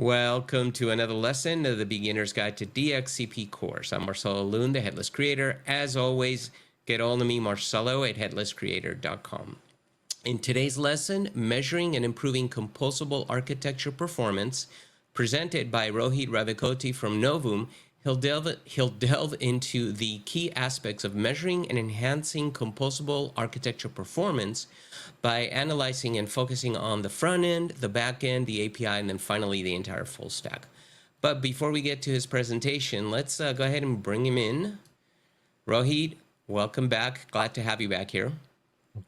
Welcome to another lesson of the Beginner's Guide to DXCP course. I'm Marcelo Loon, the Headless Creator. As always, get all to me, Marcelo at headlesscreator.com. In today's lesson, Measuring and Improving Composable Architecture Performance, presented by Rohit Ravikoti from Novvum, he'll delve into the key aspects of measuring and enhancing composable architecture performance by analyzing and focusing on the front end, the back end, the API, and then finally the entire full stack. But before we get to his presentation, let's go ahead and bring him in. Rohit, welcome back. Glad to have you back here.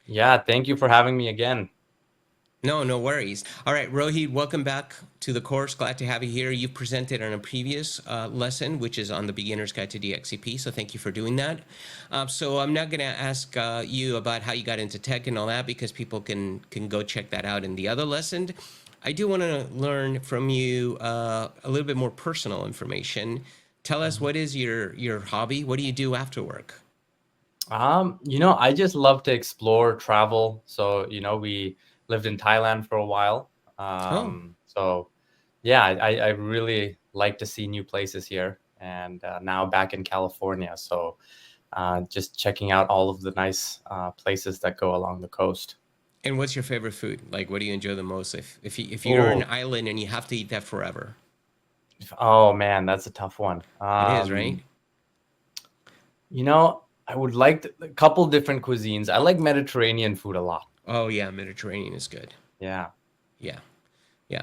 Yeah, thank you for having me again. No worries. All right, Rohit, welcome back to the course. Glad to have you here. You presented on a previous lesson, which is on the Beginner's Guide to DXCP, so thank you for doing that. So I'm not going to ask you about how you got into tech and all that, because people can go check that out in the other lesson. I do want to learn from you a little bit more personal information. Tell us, what is your hobby? What do you do after work? I just love to explore, travel. So, we lived in Thailand for a while. So yeah, I really like to see new places here, and now back in California. So just checking out all of the nice places that go along the coast. And what's your favorite food? Like, what do you enjoy the most? If you're an island and you have to eat that forever? Oh man, that's a tough one. It is, right? I would like a couple different cuisines. I like Mediterranean food a lot. Oh yeah, Mediterranean is good. Yeah.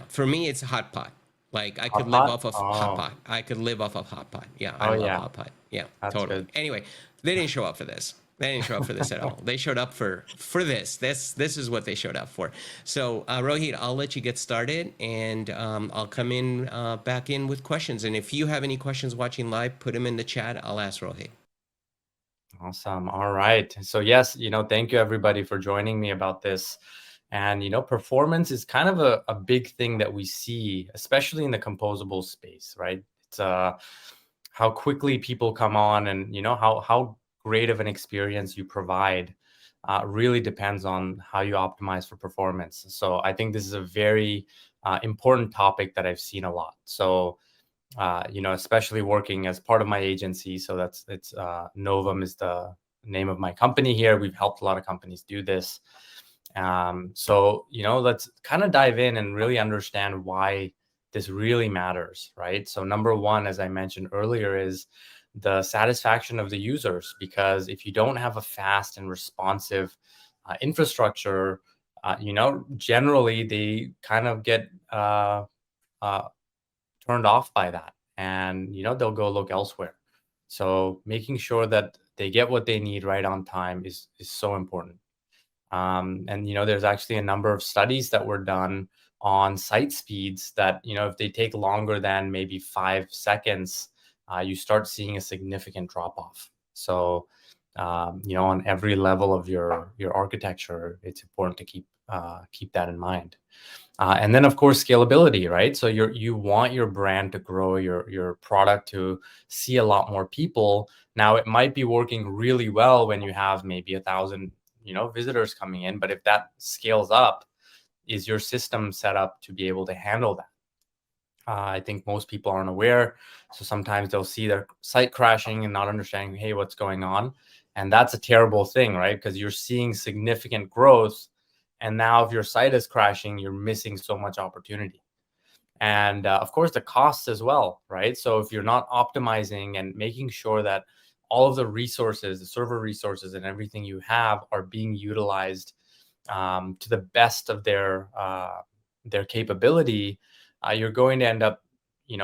For me, it's hot pot. Like, I could Hot live pot? off of hot pot. I could live off of hot pot. Yeah, I Oh love yeah, hot pot. Yeah, that's totally. good. Anyway, they didn't show up for this. They didn't show up for this at all. They showed up for this. This is what they showed up for. So, Rohit, I'll let you get started, and I'll come in back in with questions. And if you have any questions watching live, put them in the chat. I'll ask Rohit. Awesome. All right. So yes, thank you everybody for joining me about this. And, performance is kind of a big thing that we see, especially in the composable space, right? It's how quickly people come on, and, how great of an experience you provide really depends on how you optimize for performance. So I think this is a very important topic that I've seen a lot. So especially working as part of my agency. So it's Novvum is the name of my company here. We've helped a lot of companies do this. So let's kind of dive in and really understand why this really matters, right? So number one, as I mentioned earlier, is the satisfaction of the users, because if you don't have a fast and responsive infrastructure, generally they kind of get turned off by that, and they'll go look elsewhere. So making sure that they get what they need right on time is so important. And there's actually a number of studies that were done on site speeds that if they take longer than maybe 5 seconds, you start seeing a significant drop off. So on every level of your architecture, it's important to keep that in mind. And then, of course, scalability, right? So you want your brand to grow, your product to see a lot more people. Now, it might be working really well when you have maybe 1,000, visitors coming in. But if that scales up, is your system set up to be able to handle that? I think most people aren't aware. So sometimes they'll see their site crashing and not understanding, hey, what's going on? And that's a terrible thing, right? Because you're seeing significant growth. And now if your site is crashing, you're missing so much opportunity. And of course, the costs as well, right? So if you're not optimizing and making sure that all of the resources, the server resources and everything you have are being utilized to the best of their capability, you're going to end up,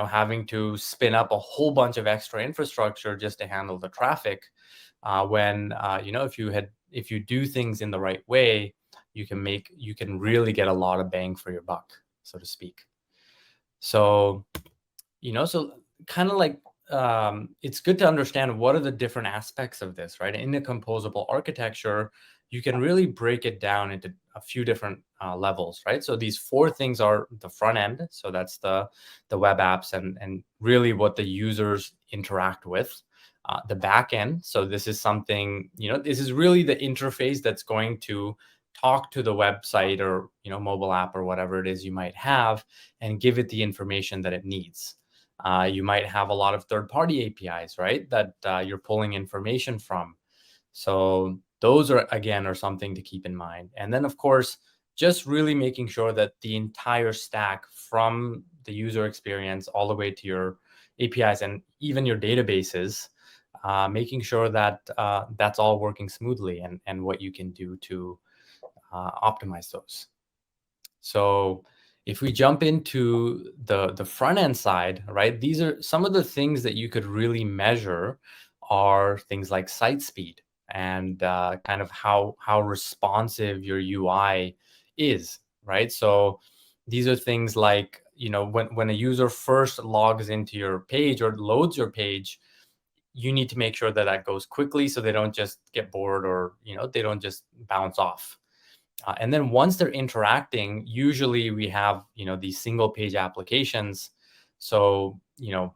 having to spin up a whole bunch of extra infrastructure just to handle the traffic. When if you do things in the right way, you can really get a lot of bang for your buck, so to speak. So, so kind of like it's good to understand what are the different aspects of this, right? In the composable architecture, you can really break it down into a few different levels, right? So these 4 things are the front end. So that's the web apps and really what the users interact with. The back end. So this is something, this is really the interface that's going to talk to the website or, mobile app or whatever it is you might have and give it the information that it needs. You might have a lot of third-party APIs, right, that you're pulling information from. So those are something to keep in mind. And then, of course, just really making sure that the entire stack, from the user experience all the way to your APIs and even your databases, making sure that that's all working smoothly, and what you can do to optimize those. So if we jump into the front end side, right, these are some of the things that you could really measure are things like site speed and kind of how responsive your UI is, right? So these are things like, when a user first logs into your page or loads your page, you need to make sure that that goes quickly so they don't just get bored, or they don't just bounce off. And then once they're interacting, usually we have, these single page applications. So,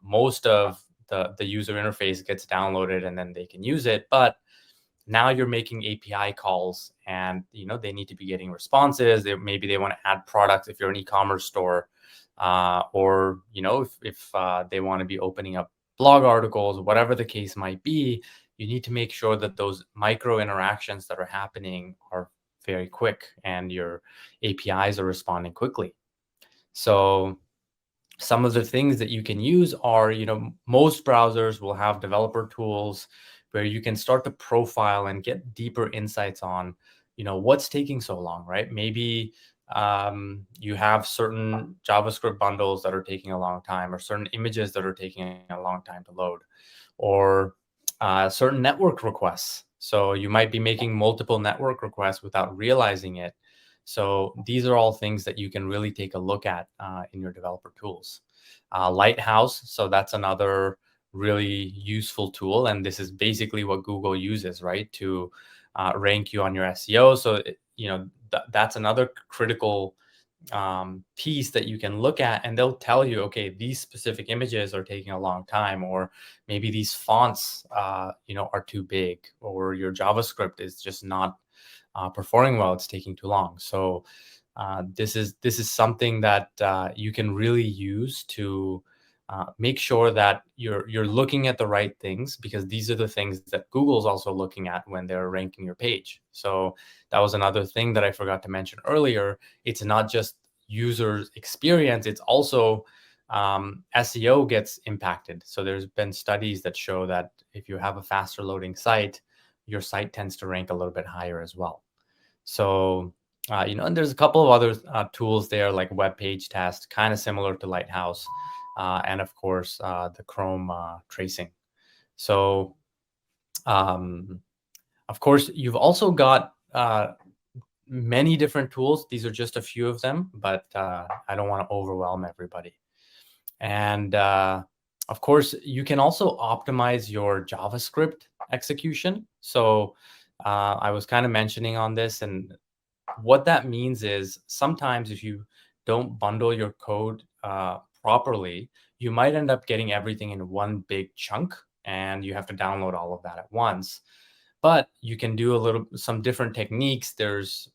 most of the user interface gets downloaded and then they can use it. But now you're making API calls, and, they need to be getting responses. Maybe they want to add products if you're an e-commerce store, or, if they want to be opening up blog articles, whatever the case might be, you need to make sure that those micro interactions that are happening are very quick and your APIs are responding quickly. So some of the things that you can use are, most browsers will have developer tools where you can start to profile and get deeper insights on, what's taking so long, right? Maybe you have certain JavaScript bundles that are taking a long time, or certain images that are taking a long time to load, or certain network requests. So you might be making multiple network requests without realizing it. So these are all things that you can really take a look at in your developer tools. Lighthouse, so that's another really useful tool. And this is basically what Google uses, right, to rank you on your SEO. So, that's another critical piece that you can look at, and they'll tell you, okay, these specific images are taking a long time, or maybe these fonts, are too big, or your JavaScript is just not performing well. It's taking too long. So this is something that you can really use to make sure that you're looking at the right things, because these are the things that Google's also looking at when they're ranking your page. So that was another thing that I forgot to mention earlier. It's not just user experience, it's also SEO gets impacted. So there's been studies that show that if you have a faster loading site, your site tends to rank a little bit higher as well. So, and there's a couple of other tools there, like web page test, kind of similar to Lighthouse, and of course, the Chrome tracing. So, of course, you've also got many different tools. These are just a few of them, but I don't want to overwhelm everybody. And of course, you can also optimize your JavaScript execution. So I was kind of mentioning on this, and what that means is sometimes if you don't bundle your code properly, you might end up getting everything in one big chunk, and you have to download all of that at once. But you can do some different techniques. There's,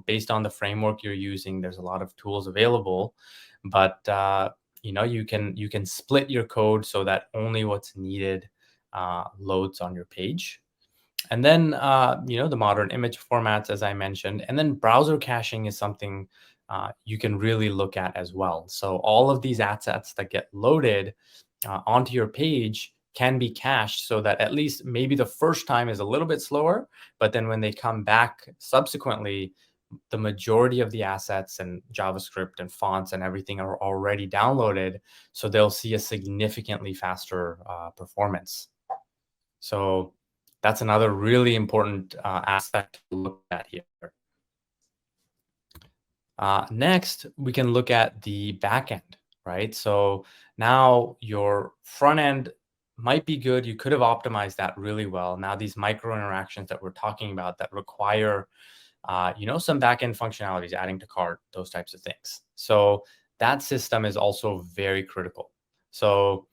based on the framework you're using, there's a lot of tools available, but you can split your code so that only what's needed loads on your page. And then, the modern image formats, as I mentioned, and then browser caching is something you can really look at as well. So all of these assets that get loaded onto your page can be cached, so that at least maybe the first time is a little bit slower, but then when they come back subsequently, the majority of the assets and JavaScript and fonts and everything are already downloaded. So they'll see a significantly faster performance. So that's another really important aspect to look at here. Next, we can look at the backend, right? So now your front end might be good. You could have optimized that really well. Now these micro interactions that we're talking about that require, some backend functionalities, adding to cart, those types of things. So that system is also very critical. So,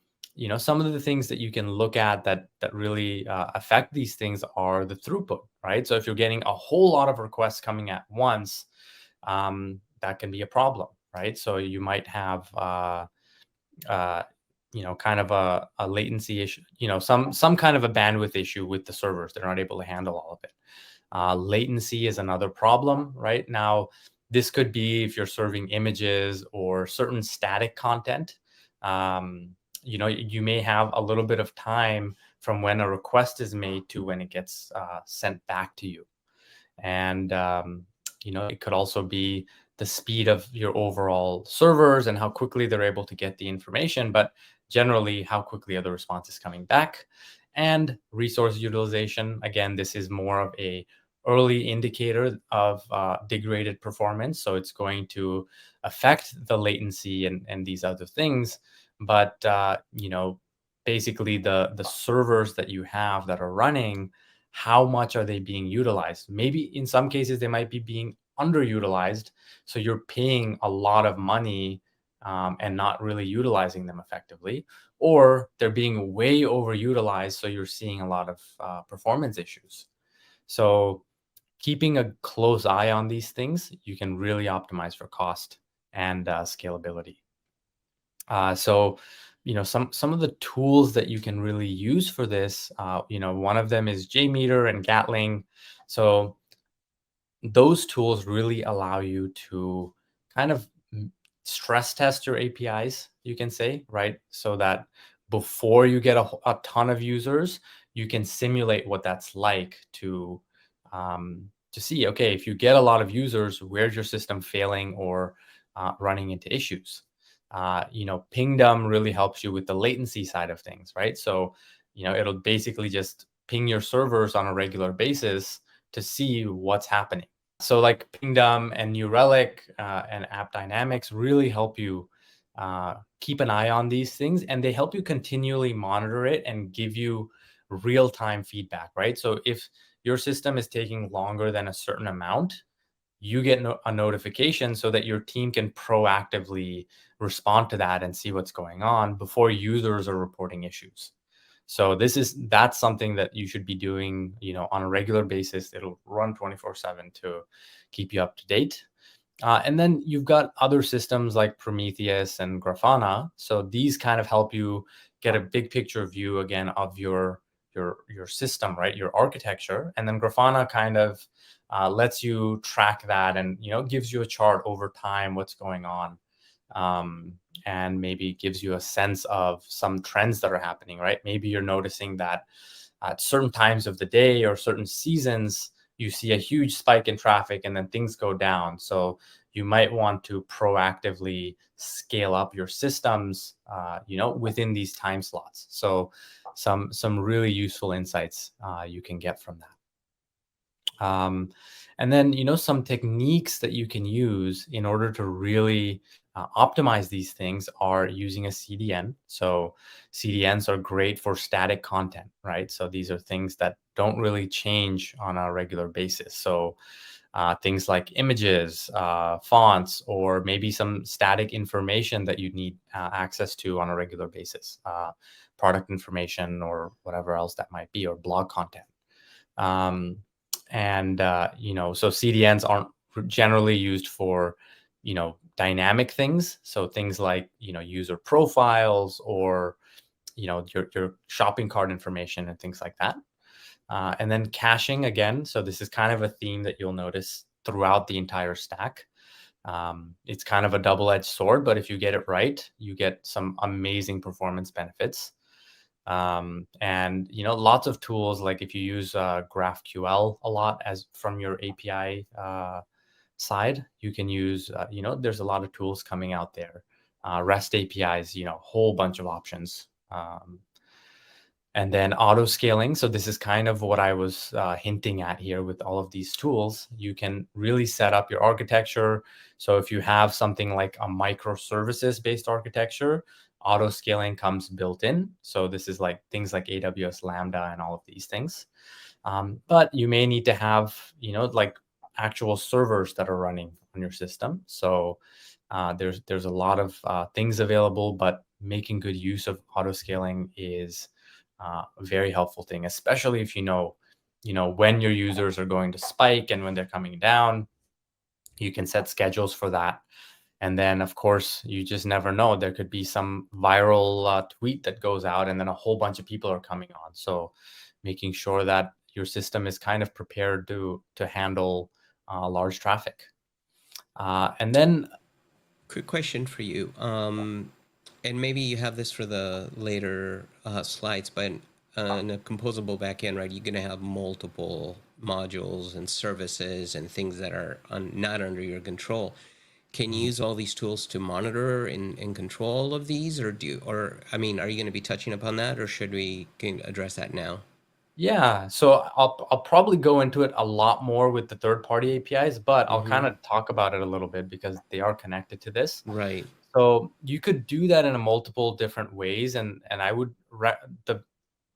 some of the things that you can look at that really affect these things are the throughput, right? So if you're getting a whole lot of requests coming at once, that can be a problem, right? So you might have kind of a latency issue, some kind of a bandwidth issue with the servers. They're not able to handle all of it. Latency is another problem, right? Now, this could be if you're serving images or certain static content. You may have a little bit of time from when a request is made to when it gets sent back to you. And, it could also be the speed of your overall servers and how quickly they're able to get the information, but generally how quickly are the responses coming back. And resource utilization, again, this is more of a early indicator of degraded performance. So it's going to affect the latency and these other things. But, basically the servers that you have that are running, how much are they being utilized? Maybe in some cases they might be being underutilized. So you're paying a lot of money and not really utilizing them effectively, or they're being way overutilized. So you're seeing a lot of performance issues. So keeping a close eye on these things, you can really optimize for cost and scalability. Some of the tools that you can really use for this, one of them is JMeter and Gatling. So those tools really allow you to kind of stress test your APIs, you can say, right? So that before you get a ton of users, you can simulate what that's like to see, okay, if you get a lot of users, where's your system failing or running into issues? Pingdom really helps you with the latency side of things, right? So, it'll basically just ping your servers on a regular basis to see what's happening. So like Pingdom and New Relic and App Dynamics really help you keep an eye on these things, and they help you continually monitor it and give you real-time feedback, right? So if your system is taking longer than a certain amount, you get a notification so that your team can proactively respond to that and see what's going on before users are reporting issues. So that's something that you should be doing, on a regular basis. It'll run 24/7 to keep you up to date. And then you've got other systems like Prometheus and Grafana. So these kind of help you get a big picture view again of your system, right? Your architecture. And then Grafana kind of lets you track that and gives you a chart over time what's going on, and maybe gives you a sense of some trends that are happening, right? Maybe you're noticing that at certain times of the day or certain seasons you see a huge spike in traffic and then things go down. So you might want to proactively scale up your systems, within these time slots. So some really useful insights you can get from that. And then, some techniques that you can use in order to really optimize these things are using a CDN. So CDNs are great for static content, right? So these are things that don't really change on a regular basis. So things like images, fonts, or maybe some static information that you need access to on a regular basis, product information or whatever else that might be, or blog content. So CDNs aren't generally used for, dynamic things. So things like, user profiles or, your shopping cart information and things like that. And then caching again. So this is kind of a theme that you'll notice throughout the entire stack. It's kind of a double-edged sword, but if you get it right, you get some amazing performance benefits. And lots of tools, like if you use GraphQL a lot as from your API side, you can use there's a lot of tools coming out there, REST APIs, whole bunch of options. And then auto scaling. So this is kind of what I was hinting at here with all of these tools. You can really set up your architecture. So if you have something like a microservices based architecture, auto scaling comes built in. So this is like things like AWS Lambda and all of these things. But you may need to have, like actual servers that are running on your system. So There's a lot of things available, but making good use of auto scaling is a very helpful thing, especially if you know when your users are going to spike and when they're coming down. You can set schedules for that. And then, of course, you just never know. There could be some viral tweet that goes out, and then a whole bunch of people are coming on. So making sure that your system is kind of prepared to handle large traffic. And then, Quick question for you. And maybe you have this for the later slides, but in a composable backend, right, you're going to have multiple modules and services and things that are not under your control. Can you use all these tools to monitor and control all of these, or I mean, are you going to be touching upon that, or should we address that now? yeah, so I'll probably go into it a lot more with the third-party APIs, but I'll kind of talk about it a little bit because they are connected to this. Right. So you could do that in a multiple different ways, and I would the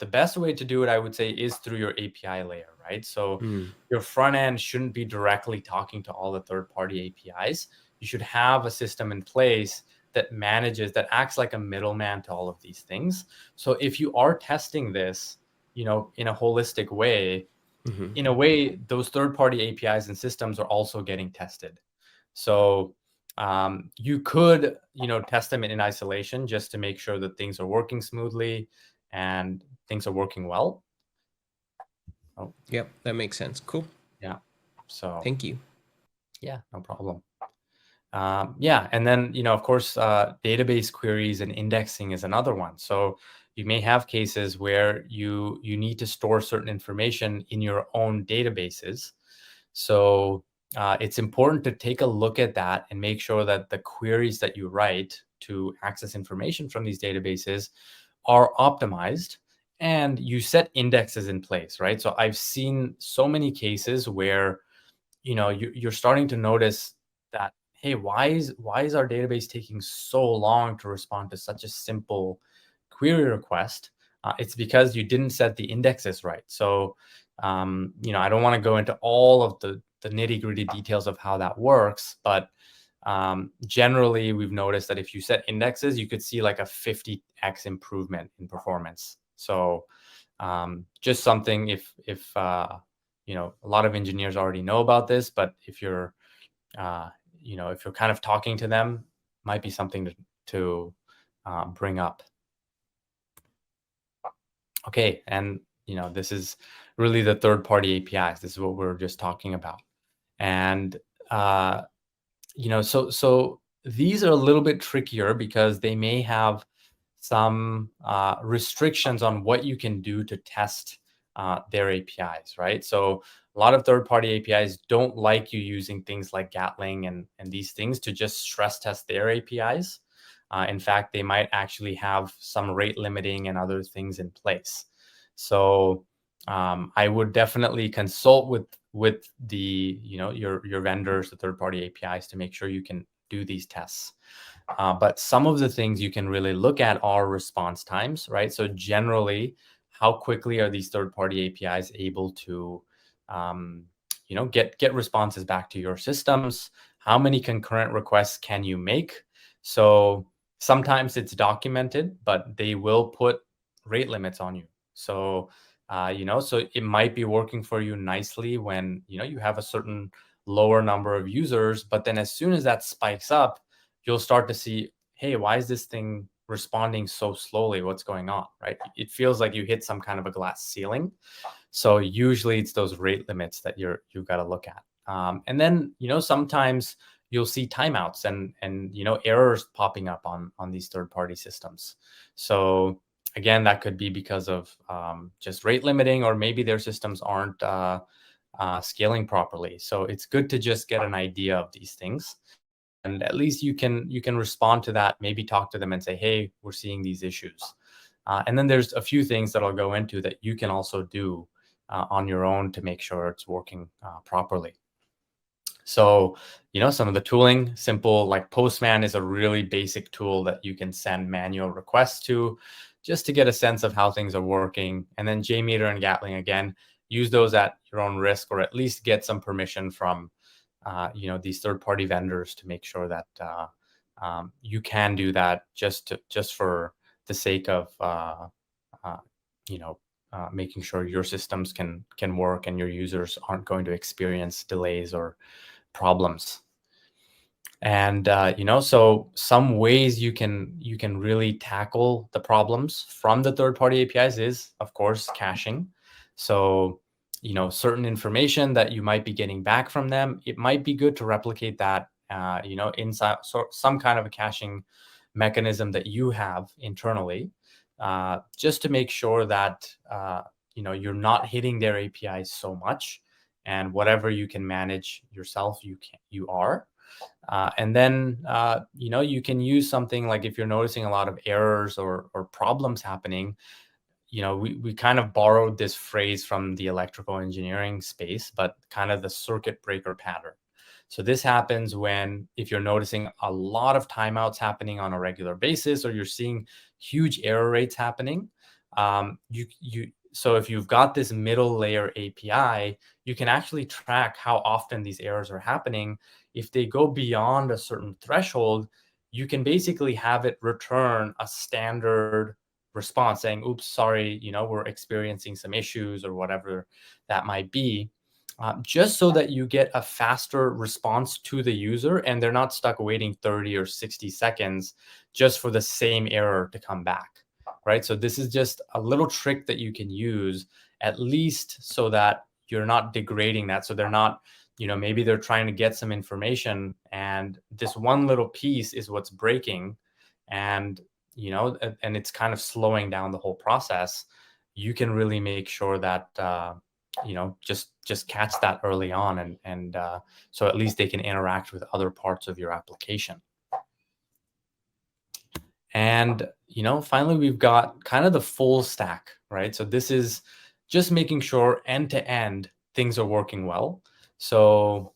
best way to do it, I would say, is through your API layer, right? So your front end shouldn't be directly talking to all the third-party APIs. You should have a system in place that acts like a middleman to all of these things. So if you are testing this, in a holistic way, in a way, those third-party APIs and systems are also getting tested. So you could, test them in isolation just to make sure that things are working smoothly and things are working well. Oh, Yep, that makes sense. Cool. yeah. So Thank you. yeah, no problem. Yeah, and then of course, database queries and indexing is another one. So you may have cases where you need to store certain information in your own databases. So it's important to take a look at that and make sure that the queries that you write to access information from these databases are optimized and you set indexes in place, right? So I've seen so many cases where you're starting to notice that, hey, why is our database taking so long to respond to such a simple query request? It's because you didn't set the indexes right. So I don't want to go into all of the nitty gritty details of how that works, but generally we've noticed that if you set indexes, you could see like a 50x improvement in performance. So just something if a lot of engineers already know about this, but if you're if you're kind of talking to them, might be something to bring up. Okay, and this is really the third-party APIs. This is what we're just talking about, and so these are a little bit trickier because they may have some restrictions on what you can do to test their APIs, right? So a lot of third-party APIs don't like you using things like Gatling and these things to just stress test their APIs. In fact, they might actually have some rate limiting and other things in place. So I would definitely consult with the your vendors, the third-party APIs, to make sure you can do these tests. But some of the things you can really look at are response times, right? So generally, how quickly are these third-party APIs able to get responses back to your systems? How many concurrent requests can you make? So sometimes it's documented, but they will put rate limits on you. So so it might be working for you nicely when you have a certain lower number of users, but then as soon as that spikes up, you'll start to see, hey, why is this thing responding so slowly? What's going on, right? It feels like you hit some kind of a glass ceiling. So usually it's those rate limits that you've got to look at. And then sometimes you'll see timeouts and errors popping up on these third-party systems. So again, that could be because of just rate limiting, or maybe their systems aren't scaling properly. So it's good to just get an idea of these things, and at least you can respond to that. Maybe talk to them and say, hey, we're seeing these issues. And then there's a few things that I'll go into that you can also do on your own to make sure it's working properly. So, some of the tooling, simple, like Postman is a really basic tool that you can send manual requests to just to get a sense of how things are working. And then JMeter and Gatling, again, use those at your own risk, or at least get some permission from, these third-party vendors to make sure that you can do that just for the sake of making sure your systems can work and your users aren't going to experience delays or problems. And so some ways you can really tackle the problems from the third-party APIs is, of course, caching. So certain information that you might be getting back from them, it might be good to replicate that inside some kind of a caching mechanism that you have internally, just to make sure that you're not hitting their APIs so much, and whatever you can manage yourself, you are. And then, you can use something like, if you're noticing a lot of errors or problems happening, we kind of borrowed this phrase from the electrical engineering space, but kind of the circuit breaker pattern. So this happens if you're noticing a lot of timeouts happening on a regular basis, or you're seeing huge error rates happening. So if you've got this middle layer API, you can actually track how often these errors are happening. If they go beyond a certain threshold, you can basically have it return a standard response saying, oops, sorry, we're experiencing some issues or whatever that might be, just so that you get a faster response to the user and they're not stuck waiting 30 or 60 seconds just for the same error to come back, right? So this is just a little trick that you can use, at least so that you're not degrading that. So they're not, maybe they're trying to get some information and this one little piece is what's breaking, and and it's kind of slowing down the whole process. You can really make sure that just catch that early on, and so at least they can interact with other parts of your application. And finally, we've got kind of the full stack, right? So this is just making sure end to end things are working well. So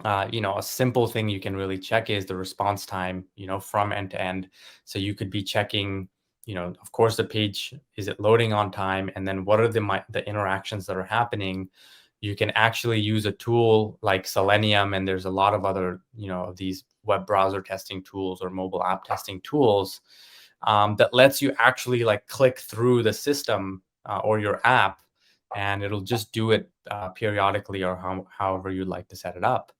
a simple thing you can really check is the response time, from end to end. So you could be checking, of course, the page, is it loading on time? And then what are the interactions that are happening? You can actually use a tool like Selenium, and there's a lot of other, these web browser testing tools or mobile app testing tools that lets you actually like click through the system or your app, and it'll just do it periodically, or however you'd like to set it up.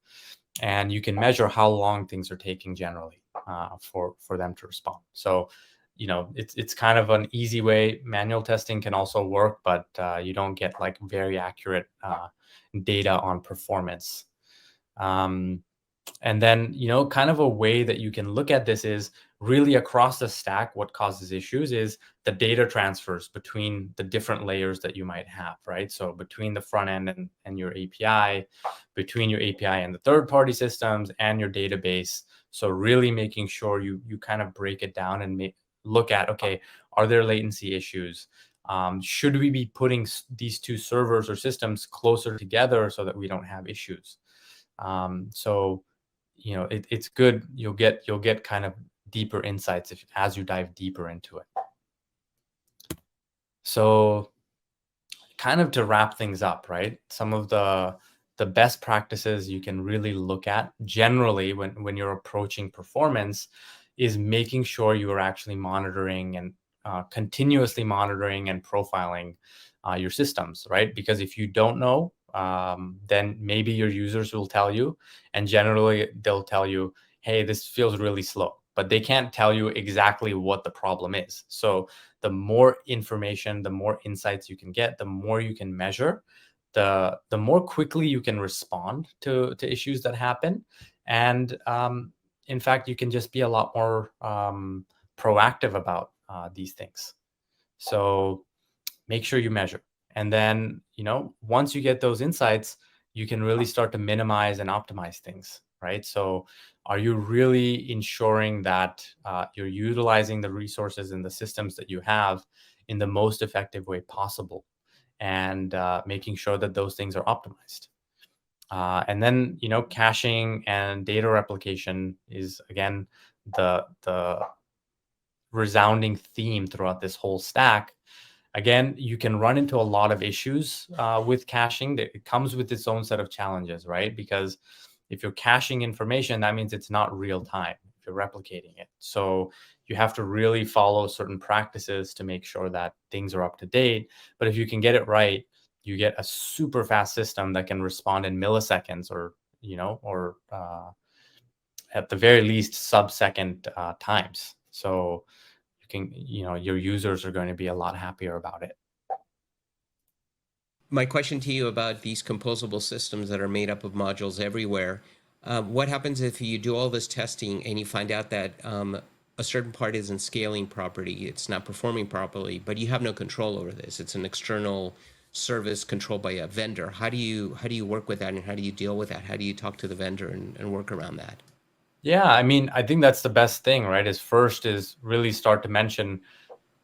And you can measure how long things are taking generally for them to respond. So, it's kind of an easy way. Manual testing can also work, but you don't get like very accurate data on performance. And then, kind of a way that you can look at this is really across the stack. What causes issues is the data transfers between the different layers that you might have, right? So between the front end and your API, between your API and the third-party systems and your database. So really making sure you kind of break it down and look at, okay, are there latency issues? Should we be putting these two servers or systems closer together so that we don't have issues? So it's good. You'll get kind of deeper insights as you dive deeper into it. So kind of to wrap things up, right? Some of the best practices you can really look at generally when you're approaching performance is making sure you are actually monitoring and continuously monitoring and profiling your systems, right? Because if you don't know, then maybe your users will tell you, and generally they'll tell you, hey, this feels really slow, but they can't tell you exactly what the problem is. So the more information, the more insights you can get, the more you can measure, the more quickly you can respond to issues that happen. And in fact, you can just be a lot more proactive about these things. So make sure you measure. And then, once you get those insights, you can really start to minimize and optimize things, right? So are you really ensuring that you're utilizing the resources and the systems that you have in the most effective way possible, and making sure that those things are optimized? And then, caching and data replication is, again, the resounding theme throughout this whole stack. Again, you can run into a lot of issues with caching. It comes with its own set of challenges, right? Because if you're caching information, that means it's not real time. If you're replicating it. So you have to really follow certain practices to make sure that things are up to date. But if you can get it right, you get a super fast system that can respond in milliseconds, or at the very least sub-second times. So you can, your users are going to be a lot happier about it. My question to you about these composable systems that are made up of modules everywhere, what happens if you do all this testing and you find out that a certain part isn't scaling properly, it's not performing properly, but you have no control over this? It's an external service controlled by a vendor. How do you work with that, and how do you deal with that? How do you talk to the vendor and work around that? Yeah, I mean, I think that's the best thing, right? Is really start to mention,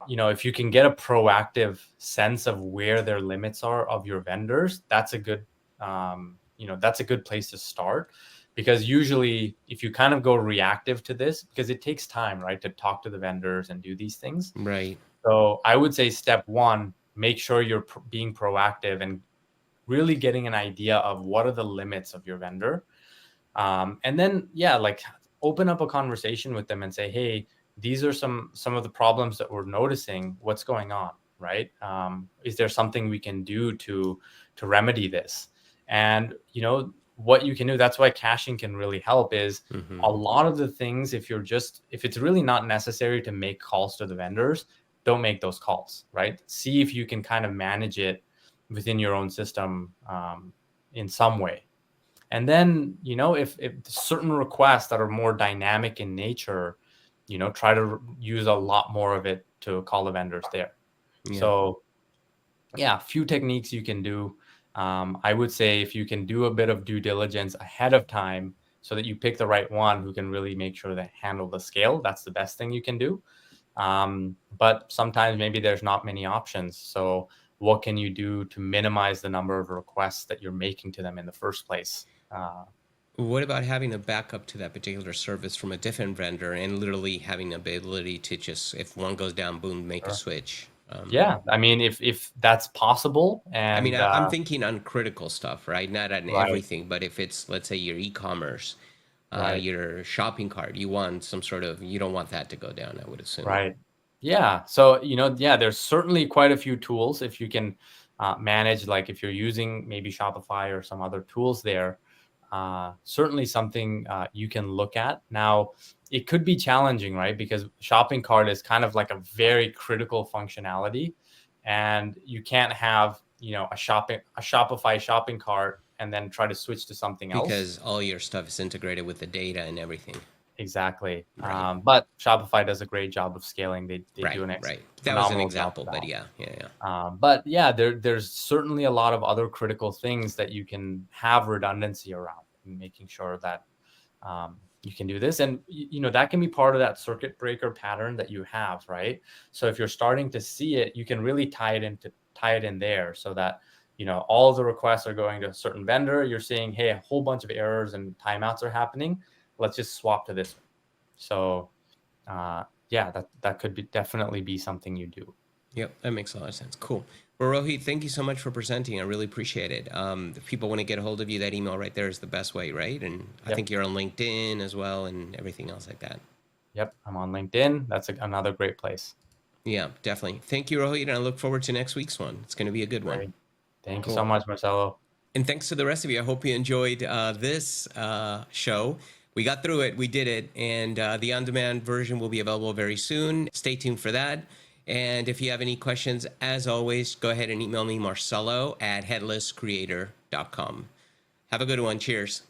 if you can get a proactive sense of where their limits are of your vendors, that's a good, that's a good place to start. Because usually if you kind of go reactive to this, because it takes time, right, to talk to the vendors and do these things. Right. So I would say step one, make sure you're being proactive and really getting an idea of what are the limits of your vendor. And then, yeah, like open up a conversation with them and say, hey, these are some of the problems that we're noticing. What's going on, right? Is there something we can do to remedy this? And what you can do. That's why caching can really help. Is a lot of the things, if it's really not necessary to make calls to the vendors, don't make those calls, right? See if you can kind of manage it within your own system in some way. And then, if certain requests that are more dynamic in nature, try to use a lot more of it to call the vendors there. Yeah. So yeah, a few techniques you can do. I would say if you can do a bit of due diligence ahead of time so that you pick the right one who can really make sure they handle the scale, that's the best thing you can do. But sometimes maybe there's not many options. So what can you do to minimize the number of requests that you're making to them in the first place? What about having a backup to that particular service from a different vendor, and literally having the ability to just, if one goes down, boom, make a switch? Yeah, I mean, if that's possible, I mean, and I'm thinking on critical stuff, right? Not on right, everything, but if it's, let's say, your e-commerce, right, your shopping cart, you want some sort of, you don't want that to go down, I would assume. right. Yeah. So, yeah, there's certainly quite a few tools if you can manage, like if you're using maybe Shopify or some other tools there, certainly something you can look at. Now, it could be challenging, right? Because shopping cart is kind of like a very critical functionality, and you can't have, a Shopify shopping cart and then try to switch to something else. Because all your stuff is integrated with the data and everything. Exactly. Right. But Shopify does a great job of scaling. They Right, do an right. That was an phenomenal job example, of but that. yeah. But yeah, there's certainly a lot of other critical things that you can have redundancy around, and making sure that you can do this. And that can be part of that circuit breaker pattern that you have, right? So if you're starting to see it, you can really tie it in there, so that all of the requests are going to a certain vendor. You're seeing, hey, a whole bunch of errors and timeouts are happening. Let's just swap to this one. So yeah, that could definitely be something you do. Yep, that makes a lot of sense. Cool. Well, Rohit, thank you so much for presenting. I really appreciate it. If people want to get a hold of you, that email right there is the best way, right? And I think you're on LinkedIn as well and everything else like that. Yep, I'm on LinkedIn. That's another great place. Yeah, definitely. Thank you, Rohit, and I look forward to next week's one. It's going to be a good one. Great. Thank you so much, Marcelo. And thanks to the rest of you. I hope you enjoyed this show. We got through it. We did it. And the on-demand version will be available very soon. Stay tuned for that. And if you have any questions, as always, go ahead and email me, Marcelo at headlesscreator.com. Have a good one. Cheers.